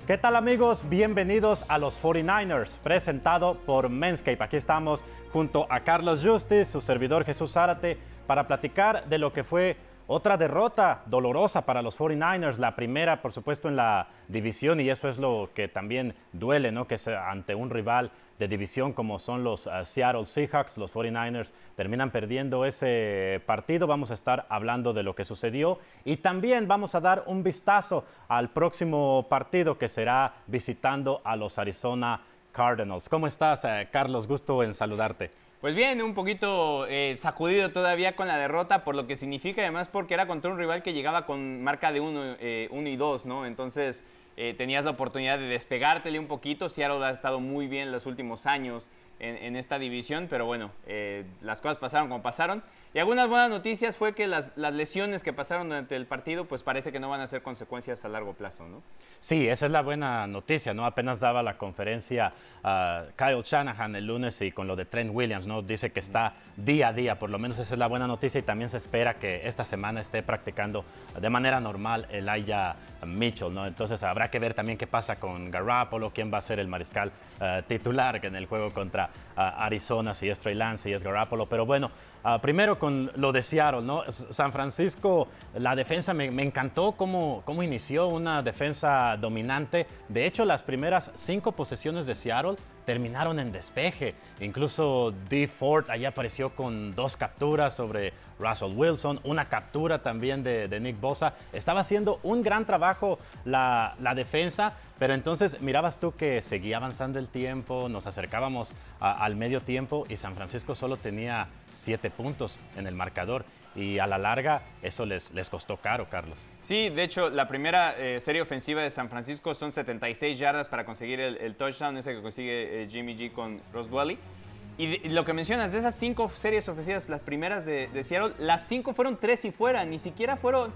¿Qué tal, amigos? Bienvenidos a los 49ers, presentado por Manscaped. Aquí estamos junto a Carlos Justice, su servidor Jesús Zárate, para platicar de lo que fue otra derrota dolorosa para los 49ers, la primera, por supuesto, en la división, y eso es lo que también duele, ¿no? Que es ante un rival de división como son los Seattle Seahawks, los 49ers terminan perdiendo ese partido. Vamos a estar hablando de lo que sucedió y también vamos a dar un vistazo al próximo partido que será visitando a los Arizona Cardinals. ¿Cómo estás, Carlos? Gusto en saludarte. Pues bien, un poquito sacudido todavía con la derrota, por lo que significa, además porque era contra un rival que llegaba con marca de 1 y 2, ¿no? Entonces tenías la oportunidad de despegártele un poquito. Seattle ha estado muy bien en los últimos años en esta división, pero bueno, las cosas pasaron como pasaron. Y algunas buenas noticias fue que las lesiones que pasaron durante el partido, pues parece que no van a ser consecuencias a largo plazo, ¿no? Sí, esa es la buena noticia, ¿no? Apenas daba la conferencia Kyle Shanahan el lunes y con lo de Trent Williams, ¿no? Dice que está día a día, por lo menos esa es la buena noticia, y también se espera que esta semana esté practicando de manera normal Elijah Mitchell, ¿no? Entonces habrá que ver también qué pasa con Garoppolo, quién va a ser el mariscal titular en el juego contra Arizona, si es Trey Lance, si es Garoppolo, pero bueno. Primero con lo de Seattle, ¿no? San Francisco, la defensa me encantó cómo inició, una defensa dominante. De hecho, las primeras 5 posesiones de Seattle terminaron en despeje. Incluso Dee Ford allá apareció con 2 capturas sobre Russell Wilson, una captura también de Nick Bosa. Estaba haciendo un gran trabajo la defensa, pero entonces mirabas tú que seguía avanzando el tiempo, nos acercábamos al medio tiempo y San Francisco solo tenía 7 puntos en el marcador. Y a la larga eso les costó caro, Carlos. Sí, de hecho, la primera serie ofensiva de San Francisco son 76 yardas para conseguir el touchdown, ese que consigue Jimmy G con Ross Dwelley. Y lo que mencionas, de esas 5 series ofensivas, las primeras de Seattle, las 5 fueron 3 y fuera, ni siquiera fueron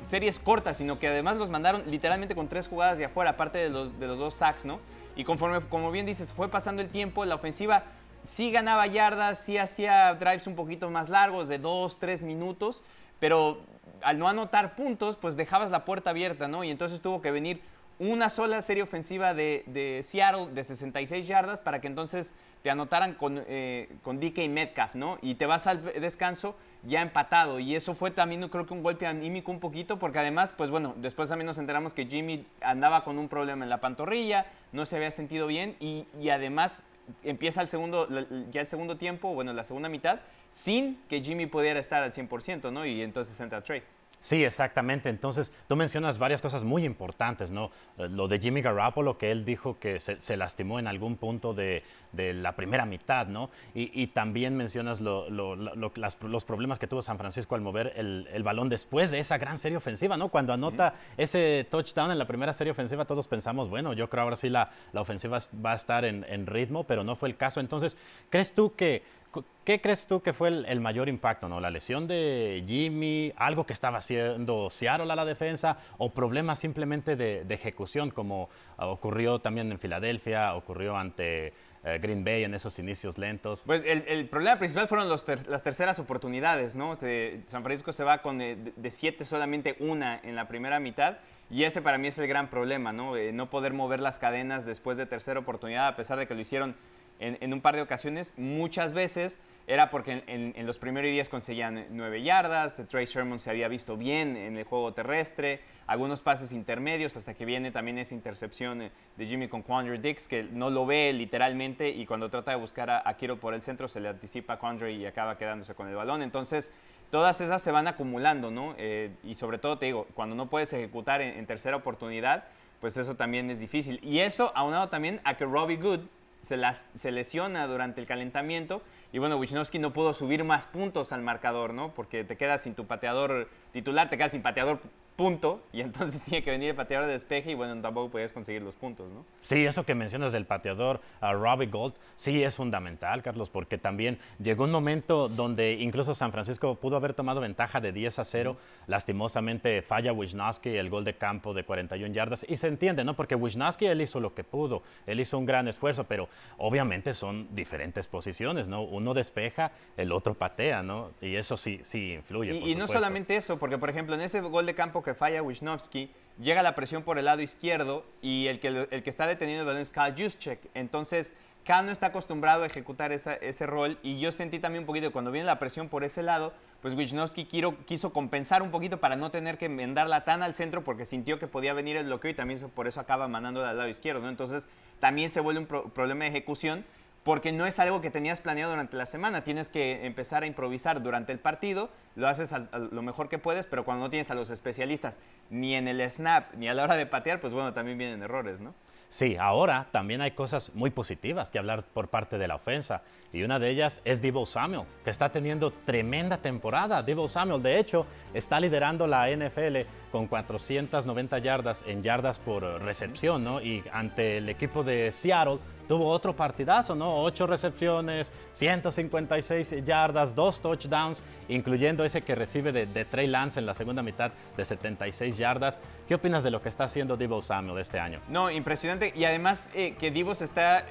series cortas, sino que además los mandaron literalmente con 3 jugadas de afuera, aparte de los 2 sacks, ¿no? Y conforme, como bien dices, fue pasando el tiempo, la ofensiva sí ganaba yardas, sí hacía drives un poquito más largos, de 2, 3 minutos, pero al no anotar puntos, pues dejabas la puerta abierta, ¿no? Y entonces tuvo que venir una sola serie ofensiva de Seattle de 66 yardas para que entonces te anotaran con DK Metcalf, ¿no? Y te vas al descanso ya empatado. Y eso fue también, creo que un golpe anímico un poquito, porque además, pues bueno, después también nos enteramos que Jimmy andaba con un problema en la pantorrilla, no se había sentido bien y además empieza el segundo tiempo, bueno, la segunda mitad, sin que Jimmy pudiera estar al 100%, ¿no? Y entonces entra Trey. Sí, exactamente. Entonces, tú mencionas varias cosas muy importantes, ¿no? Lo de Jimmy Garoppolo, que él dijo que se lastimó en algún punto de la primera mitad, ¿no? Y también mencionas los problemas que tuvo San Francisco al mover el balón después de esa gran serie ofensiva, ¿no? Cuando anota ese touchdown en la primera serie ofensiva, todos pensamos, bueno, yo creo ahora sí la ofensiva va a estar en ritmo, pero no fue el caso. Entonces, ¿qué crees tú que fue el mayor impacto, ¿no? ¿La lesión de Jimmy, algo que estaba haciendo Seattle a la defensa o problemas simplemente de ejecución como ocurrió también en Filadelfia, ocurrió ante Green Bay en esos inicios lentos? Pues el problema principal fueron las terceras oportunidades, ¿no? San Francisco se va con de 7 solamente una en la primera mitad. Y ese para mí es el gran problema, ¿no? No poder mover las cadenas después de tercera oportunidad, a pesar de que lo hicieron en un par de ocasiones. Muchas veces era porque en los primeros días conseguían 9 yardas, Trey Sermon se había visto bien en el juego terrestre, algunos pases intermedios, hasta que viene también esa intercepción de Jimmy con Quandre Diggs, que no lo ve literalmente, y cuando trata de buscar a Kittle por el centro se le anticipa a Quandre y acaba quedándose con el balón. Entonces, todas esas se van acumulando, ¿no? Y sobre todo, te digo, cuando no puedes ejecutar en tercera oportunidad, pues eso también es difícil. Y eso aunado también a que Robbie Goode se lesiona durante el calentamiento y bueno, Wisnowski no pudo subir más puntos al marcador, ¿no? Porque te quedas sin tu pateador titular, te quedas sin pateador punto y entonces tiene que venir el pateador de despeje y bueno, tampoco podías conseguir los puntos, ¿no? Sí, eso que mencionas del pateador Robbie Gould, sí es fundamental, Carlos, porque también llegó un momento donde incluso San Francisco pudo haber tomado ventaja de 10-0, lastimosamente falla Wisnowski el gol de campo de 41 yardas y se entiende, ¿no? Porque Wisnowski él hizo lo que pudo, él hizo un gran esfuerzo, pero obviamente son diferentes posiciones, ¿no? Uno despeja, el otro patea, ¿no? Y eso sí influye, por y no supuesto. solamente eso, porque por ejemplo en ese gol de campo que falla Wisnowski, llega la presión por el lado izquierdo y el que está deteniendo el balón es Kyle Juszczyk. Entonces, Kyle no está acostumbrado a ejecutar ese rol y yo sentí también un poquito que cuando viene la presión por ese lado, pues Wisnowski quiso compensar un poquito para no tener que mandarla tan al centro porque sintió que podía venir el bloqueo y también por eso acaba mandándola al lado izquierdo, ¿no? Entonces, también se vuelve un problema de ejecución porque no es algo que tenías planeado durante la semana. Tienes que empezar a improvisar durante el partido, lo haces a lo mejor que puedes, pero cuando no tienes a los especialistas ni en el snap ni a la hora de patear, pues bueno, también vienen errores, ¿no? Sí, ahora también hay cosas muy positivas que hablar por parte de la ofensa. Y una de ellas es Deebo Samuel, que está teniendo tremenda temporada. Deebo Samuel, de hecho, está liderando la NFL con 490 yardas en yardas por recepción, ¿no? Y ante el equipo de Seattle tuvo otro partidazo, ¿no? 8 recepciones, 156 yardas, 2 touchdowns, incluyendo ese que recibe de Trey Lance en la segunda mitad de 76 yardas. ¿Qué opinas de lo que está haciendo Deebo Samuel este año? No, impresionante. Y además que Deebo se está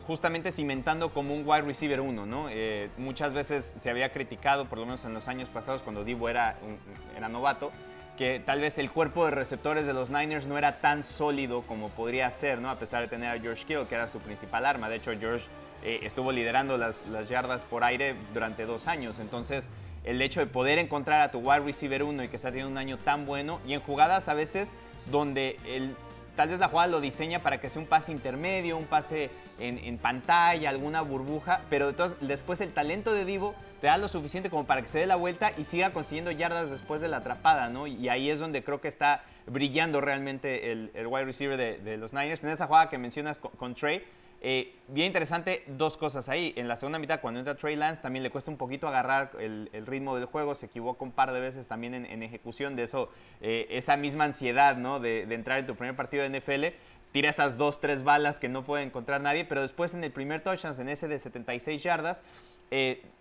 justamente cimentando como un wide receiver 1, ¿no? Muchas veces se había criticado, por lo menos en los años pasados, cuando Deebo era novato, que tal vez el cuerpo de receptores de los Niners no era tan sólido como podría ser, ¿no? A pesar de tener a George Kittle, que era su principal arma. De hecho, George estuvo liderando las yardas por aire durante 2 años. Entonces, el hecho de poder encontrar a tu wide receiver 1 y que está teniendo un año tan bueno, y en jugadas a veces donde tal vez la jugada lo diseña para que sea un pase intermedio, un pase en pantalla, alguna burbuja, pero después el talento de Deebo te da lo suficiente como para que se dé la vuelta y siga consiguiendo yardas después de la atrapada, ¿no? Y ahí es donde creo que está brillando realmente el wide receiver de los Niners. En esa jugada que mencionas con Trey, bien interesante, 2 cosas ahí. En la segunda mitad, cuando entra Trey Lance, también le cuesta un poquito agarrar el ritmo del juego, se equivoca un par de veces también en ejecución de eso, esa misma ansiedad, ¿no? de entrar en tu primer partido de NFL, tira esas 2-3 balas que no puede encontrar nadie, pero después en el primer touchdown, en ese de 76 yardas,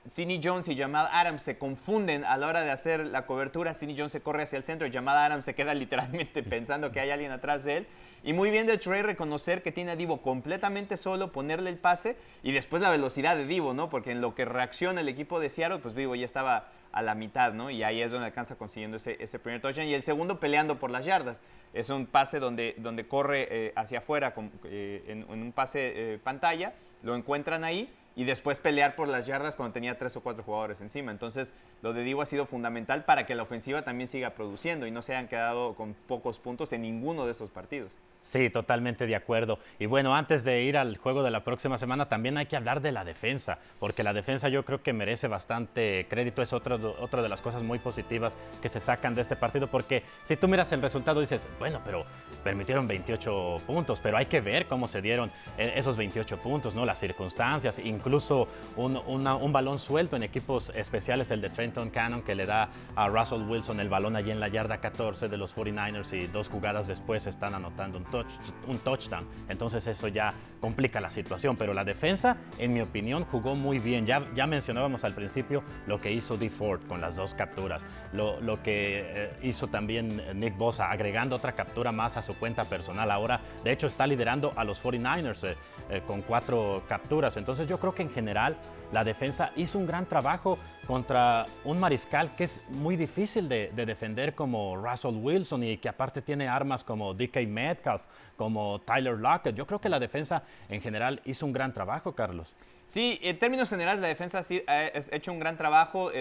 Sidney Jones y Jamal Adams se confunden a la hora de hacer la cobertura. Sidney Jones se corre hacia el centro y Jamal Adams se queda literalmente pensando que hay alguien atrás de él. Y muy bien de Trey reconocer que tiene a Deebo completamente solo, ponerle el pase y después la velocidad de Deebo, ¿no? Porque en lo que reacciona el equipo de Seattle, pues Deebo ya estaba a la mitad, ¿no? Y ahí es donde alcanza consiguiendo ese primer touchdown. Y el segundo peleando por las yardas. Es un pase donde corre hacia afuera en un pase pantalla, lo encuentran ahí y después pelear por las yardas cuando tenía 3 o 4 jugadores encima. Entonces, lo de Deebo ha sido fundamental para que la ofensiva también siga produciendo y no se hayan quedado con pocos puntos en ninguno de esos partidos. Sí, totalmente de acuerdo. Y bueno, antes de ir al juego de la próxima semana, también hay que hablar de la defensa, porque la defensa yo creo que merece bastante crédito. Es otra de las cosas muy positivas que se sacan de este partido, porque si tú miras el resultado dices, bueno, pero permitieron 28 puntos, pero hay que ver cómo se dieron esos 28 puntos, ¿no? Las circunstancias, incluso un balón suelto en equipos especiales, el de Trenton Cannon, que le da a Russell Wilson el balón allí en la yarda 14 de los 49ers y 2 jugadas después están anotando un touchdown. Entonces eso ya complica la situación, pero la defensa, en mi opinión, jugó muy bien. Ya mencionábamos al principio lo que hizo Dee Ford con las 2 capturas, lo que hizo también Nick Bosa, agregando otra captura más a su cuenta personal. Ahora, de hecho, está liderando a los 49ers con 4 capturas. Entonces yo creo que en general la defensa hizo un gran trabajo contra un mariscal que es muy difícil de defender como Russell Wilson y que aparte tiene armas como DK Metcalf, como Tyler Lockett. Yo creo que la defensa en general hizo un gran trabajo, Carlos. Sí, en términos generales la defensa sí ha hecho un gran trabajo,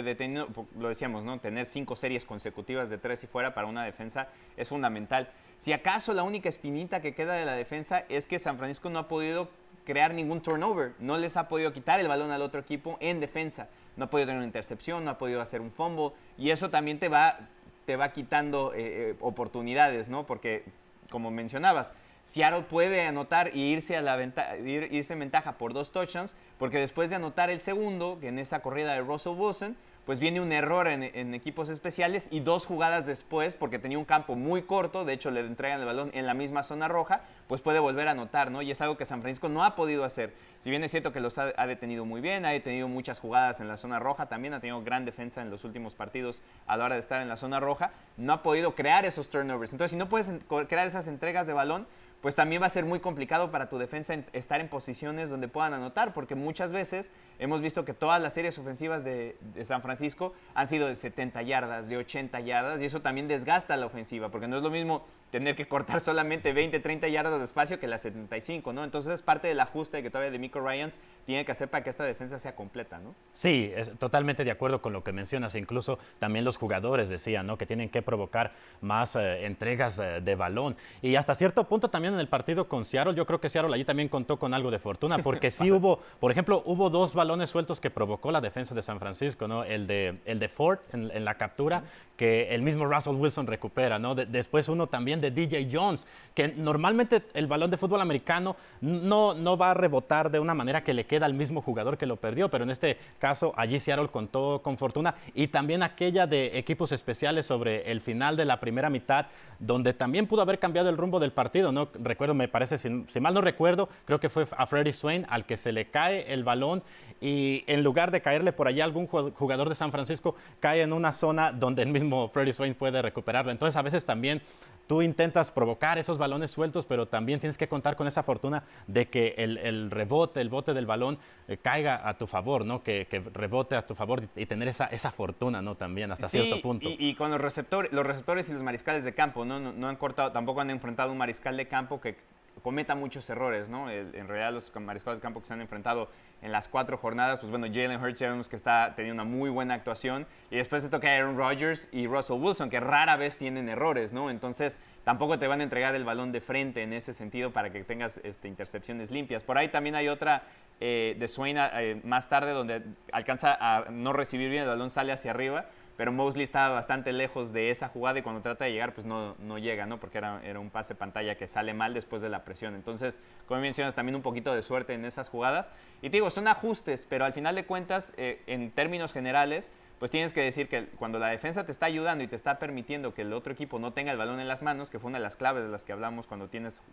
lo decíamos, ¿no? Tener 5 series consecutivas de 3 y fuera para una defensa es fundamental. Si acaso la única espinita que queda de la defensa es que San Francisco no ha podido crear ningún turnover, no les ha podido quitar el balón al otro equipo en defensa, no ha podido tener una intercepción, no ha podido hacer un fumble y eso también te va quitando oportunidades, ¿no? Porque, como mencionabas, Seattle puede anotar y irse en ventaja por 2 touchdowns, porque después de anotar el segundo, que en esa corrida de Russell Wilson, pues viene un error en equipos especiales y 2 jugadas después, porque tenía un campo muy corto, de hecho le entregan el balón en la misma zona roja, pues puede volver a anotar, ¿no? Y es algo que San Francisco no ha podido hacer. Si bien es cierto que los ha detenido muy bien, ha detenido muchas jugadas en la zona roja, también ha tenido gran defensa en los últimos partidos a la hora de estar en la zona roja, no ha podido crear esos turnovers. Entonces, si no puedes crear esas entregas de balón, pues también va a ser muy complicado para tu defensa estar en posiciones donde puedan anotar, porque muchas veces hemos visto que todas las series ofensivas de San Francisco han sido de 70 yardas, de 80 yardas, y eso también desgasta la ofensiva, porque no es lo mismo tener que cortar solamente 20, 30 yardas de espacio que las 75, ¿no? Entonces es parte del ajuste que todavía DeMeco Ryans tiene que hacer para que esta defensa sea completa, ¿no? Sí, totalmente de acuerdo con lo que mencionas. Incluso también los jugadores decían, ¿no?, que tienen que provocar más entregas de balón. Y hasta cierto punto también en el partido con Seattle, yo creo que Seattle allí también contó con algo de fortuna, porque sí hubo, por ejemplo, hubo 2 balones sueltos que provocó la defensa de San Francisco, ¿no? El de Ford en la captura, que el mismo Russell Wilson recupera, ¿no? Después uno también de DJ Jones, que normalmente el balón de fútbol americano no va a rebotar de una manera que le queda al mismo jugador que lo perdió, pero en este caso allí Seattle contó con fortuna. Y también aquella de equipos especiales sobre el final de la primera mitad, donde también pudo haber cambiado el rumbo del partido, ¿no? Recuerdo, me parece, si mal no recuerdo, creo que fue a Freddie Swain al que se le cae el balón y en lugar de caerle por allá algún jugador de San Francisco, cae en una zona donde el mismo Freddie Swain puede recuperarlo. Entonces a veces también tú intentas provocar esos balones sueltos, pero también tienes que contar con esa fortuna de que el rebote, el bote del balón caiga a tu favor, ¿no? Que rebote a tu favor y tener esa fortuna, ¿no? También hasta cierto punto. Y con los receptores y los mariscales de campo, ¿no? No han cortado, tampoco han enfrentado un mariscal de campo que cometa muchos errores, ¿no? En realidad los mariscales de campo que se han enfrentado en las 4 jornadas, pues bueno, Jalen Hurts ya vemos que está teniendo una muy buena actuación y después se toca a Aaron Rodgers y Russell Wilson, que rara vez tienen errores, ¿no? Entonces tampoco te van a entregar el balón de frente en ese sentido para que tengas intercepciones limpias. Por ahí también hay otra de Swain más tarde donde alcanza a no recibir bien, el balón sale hacia arriba, pero Mosley estaba bastante lejos de esa jugada y cuando trata de llegar, pues no llega, ¿no? Porque era un pase pantalla que sale mal después de la presión. Entonces, como mencionas, también un poquito de suerte en esas jugadas. Y te digo, son ajustes, pero al final de cuentas, en términos generales, pues tienes que decir que cuando la defensa te está ayudando y te está permitiendo que el otro equipo no tenga el balón en las manos, que fue una de las claves de las que hablamos cuando tienes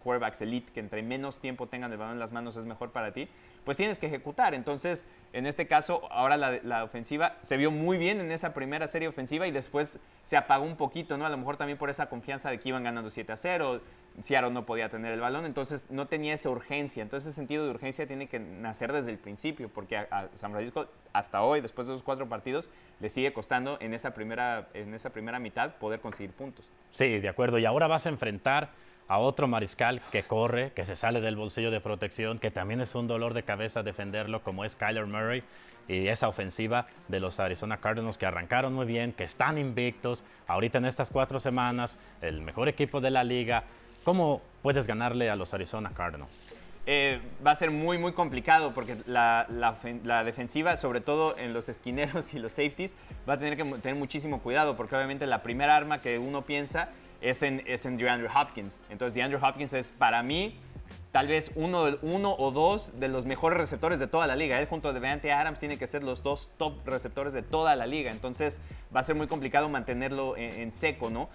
quarterbacks elite, que entre menos tiempo tengan el balón en las manos es mejor para ti, pues tienes que ejecutar. Entonces, en este caso, ahora la ofensiva se vio muy bien en esa primera serie ofensiva y después se apagó un poquito, ¿no? A lo mejor también por esa confianza de que iban ganando 7-0, Seattle no podía tener el balón, entonces no tenía esa urgencia. Entonces, ese sentido de urgencia tiene que nacer desde el principio, porque a San Francisco hasta hoy, después de esos 4 partidos, le sigue costando en esa primera mitad poder conseguir puntos. Sí, de acuerdo. Y ahora vas a enfrentar a otro mariscal que corre, que se sale del bolsillo de protección, que también es un dolor de cabeza defenderlo, como es Kyler Murray, y esa ofensiva de los Arizona Cardinals que arrancaron muy bien, que están invictos, ahorita en estas 4 semanas, el mejor equipo de la liga. ¿Cómo puedes ganarle a los Arizona Cardinals? Va a ser muy, muy complicado porque la defensiva, sobre todo en los esquineros y los safeties, va a tener que tener muchísimo cuidado porque obviamente la primera arma que uno piensa es en DeAndre Hopkins. Entonces DeAndre Hopkins es para mí tal vez uno o dos de los mejores receptores de toda la liga. Él junto a Davante Adams tiene que ser los 2 top receptores de toda la liga. Entonces va a ser muy complicado mantenerlo en seco, ¿no?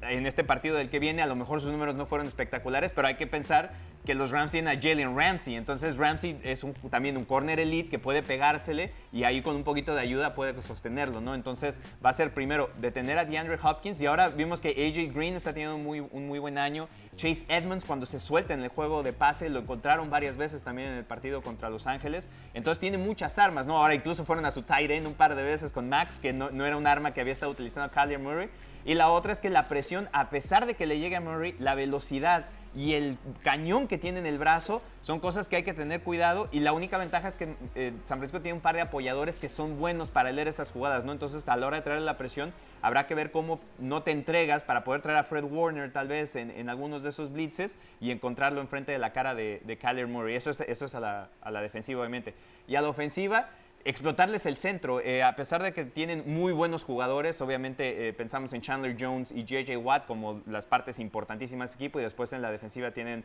En este partido del que viene, a lo mejor sus números no fueron espectaculares, pero hay que pensar que los Rams tienen a Jalen Ramsey. Entonces Ramsey es también un corner elite que puede pegársele y ahí con un poquito de ayuda puede sostenerlo, ¿no? Entonces va a ser primero detener a DeAndre Hopkins y ahora vimos que AJ Green está teniendo un muy buen año. Chase Edmonds cuando se suelta en el juego de pase lo encontraron varias veces también en el partido contra Los Ángeles. Entonces tiene muchas armas, ¿no? Ahora incluso fueron a su tight end un par de veces con Max, que no era un arma que había estado utilizando Kyler Murray. Y la otra es que la presión, a pesar de que le llegue a Murray, la velocidad y el cañón que tiene en el brazo son cosas que hay que tener cuidado y la única ventaja es que San Francisco tiene un par de apoyadores que son buenos para leer esas jugadas, ¿no? Entonces a la hora de traer la presión habrá que ver cómo no te entregas para poder traer a Fred Warner tal vez en algunos de esos blitzes y encontrarlo enfrente de la cara de Kyler Murray. Eso es a la defensiva obviamente. Y a la ofensiva explotarles el centro, a pesar de que tienen muy buenos jugadores, obviamente pensamos en Chandler Jones y J.J. Watt como las partes importantísimas del equipo y después en la defensiva tienen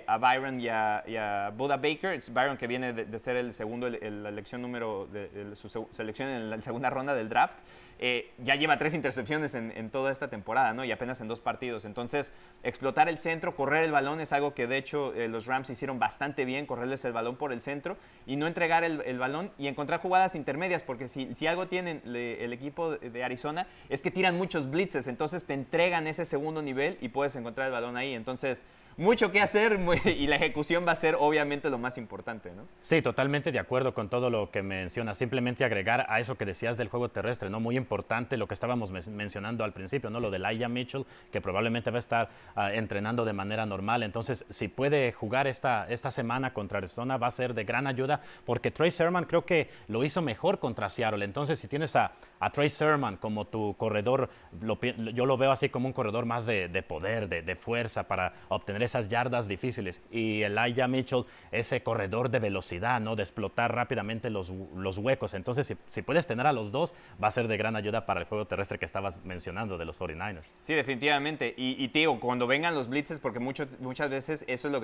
a Byron y a Buda Baker. Es Byron que viene de ser el segundo, la elección número de su selección en la segunda ronda del draft. Ya lleva 3 intercepciones en toda esta temporada, ¿no? Y apenas en 2 partidos. Entonces, explotar el centro, correr el balón es algo que de hecho los Rams hicieron bastante bien, correrles el balón por el centro y no entregar el balón y encontrar jugadas intermedias, porque si algo tienen el equipo de Arizona es que tiran muchos blitzes, entonces te entregan ese segundo nivel y puedes encontrar el balón ahí. Entonces, mucho que hacer y la ejecución va a ser obviamente lo más importante, ¿no? Sí, totalmente de acuerdo con todo lo que mencionas. Simplemente agregar a eso que decías del juego terrestre, ¿no? Muy importante lo que estábamos mencionando al principio, ¿no? Lo de Elijah Mitchell, que probablemente va a estar entrenando de manera normal. Entonces, si puede jugar esta semana contra Arizona, va a ser de gran ayuda, porque Trey Sermon creo que lo hizo mejor contra Seattle. Entonces, si tienes a Trey Sermon como tu corredor, yo lo veo así como un corredor más de poder, de fuerza para obtener esas yardas difíciles. Y Elijah Mitchell, ese corredor de velocidad, ¿no? De explotar rápidamente los huecos. Entonces, si puedes tener a los dos, va a ser de gran ayuda para el juego terrestre que estabas mencionando de los 49ers. Sí, definitivamente. Y te digo, cuando vengan los blitzes, porque muchas veces eso es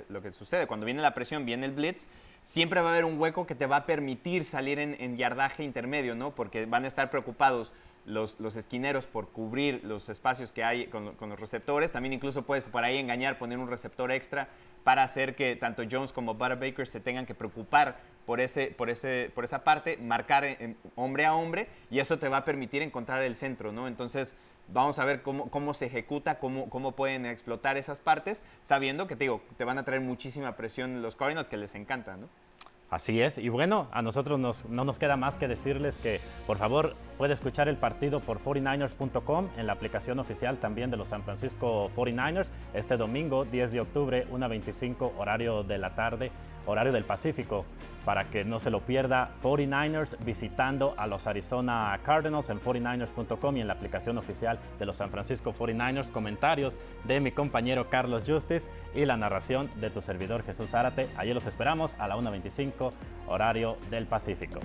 lo que sucede. Cuando viene la presión, viene el blitz, siempre va a haber un hueco que te va a permitir salir en yardaje intermedio, ¿no? Porque van a estar preocupados los esquineros por cubrir los espacios que hay con los receptores. También incluso puedes por ahí engañar, poner un receptor extra para hacer que tanto Jones como Baker se tengan que preocupar por esa parte, marcar hombre a hombre, y eso te va a permitir encontrar el centro, ¿no? Entonces, vamos a ver cómo se ejecuta, cómo pueden explotar esas partes, sabiendo que te van a traer muchísima presión los Cardinals, que les encanta, ¿no? Así es, y bueno, a nosotros no nos queda más que decirles que, por favor, puede escuchar el partido por 49ers.com, en la aplicación oficial también de los San Francisco 49ers, este domingo, 10 de octubre, 1:25, horario de la tarde, horario del Pacífico, para que no se lo pierda. 49ers visitando a los Arizona Cardinals en 49ers.com y en la aplicación oficial de los San Francisco 49ers. Comentarios de mi compañero Carlos Justice y la narración de tu servidor Jesús Zárate. Allí los esperamos a la 1:25, horario del Pacífico.